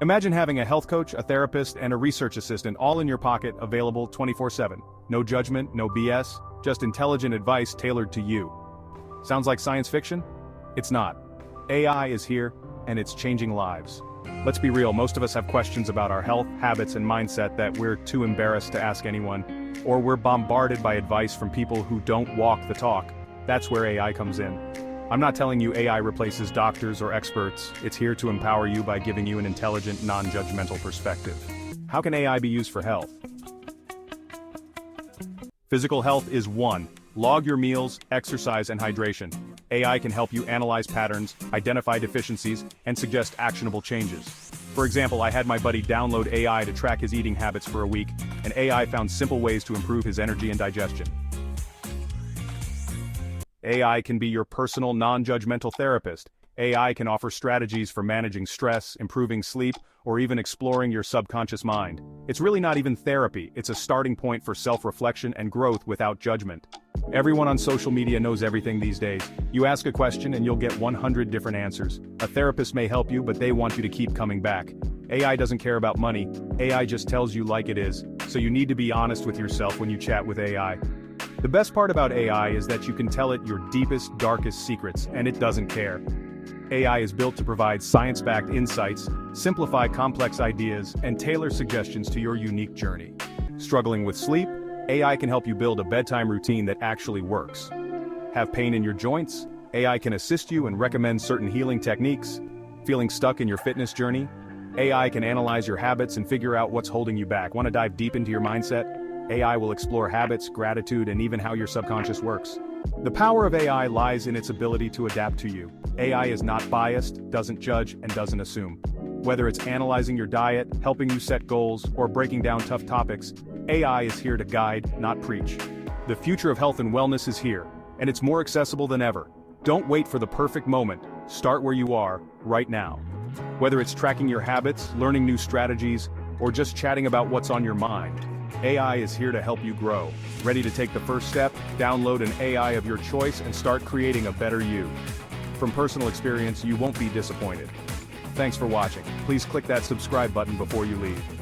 Imagine having a health coach, a therapist, and a research assistant all in your pocket, available 24/7. No judgment, no BS, just intelligent advice tailored to you. Sounds like science fiction? It's not. AI is here, and it's changing lives. Let's be real, most of us have questions about our health, habits, and mindset that we're too embarrassed to ask anyone, or we're bombarded by advice from people who don't walk the talk. That's where AI comes in. I'm not telling you AI replaces doctors or experts, it's here to empower you by giving you an intelligent, non-judgmental perspective. How can AI be used for health? Physical health is 1. Log your meals, exercise, and hydration. AI can help you analyze patterns, identify deficiencies, and suggest actionable changes. For example, I had my buddy download AI to track his eating habits for a week, and AI found simple ways to improve his energy and digestion. AI can be your personal non-judgmental therapist. AI can offer strategies for managing stress, improving sleep, or even exploring your subconscious mind. It's really not even therapy, it's a starting point for self-reflection and growth without judgment. Everyone on social media knows everything these days. You ask a question and you'll get 100 different answers. A therapist may help you, but they want you to keep coming back. AI doesn't care about money, AI just tells you like it is, so you need to be honest with yourself when you chat with AI. The best part about AI is that you can tell it your deepest, darkest secrets, and it doesn't care. AI is built to provide science-backed insights, simplify complex ideas, and tailor suggestions to your unique journey. Struggling with sleep? AI can help you build a bedtime routine that actually works. Have pain in your joints? AI can assist you and recommend certain healing techniques. Feeling stuck in your fitness journey? AI can analyze your habits and figure out what's holding you back. Want to dive deep into your mindset? AI will explore habits, gratitude, and even how your subconscious works. The power of AI lies in its ability to adapt to you. AI is not biased, doesn't judge, and doesn't assume. Whether it's analyzing your diet, helping you set goals, or breaking down tough topics, AI is here to guide, not preach. The future of health and wellness is here, and it's more accessible than ever. Don't wait for the perfect moment. Start where you are, right now. Whether it's tracking your habits, learning new strategies, or just chatting about what's on your mind, AI is here to help you grow. Ready to take the first step? Download an AI of your choice and start creating a better you. From personal experience, you won't be disappointed. Thanks for watching. Please click that subscribe button before you leave.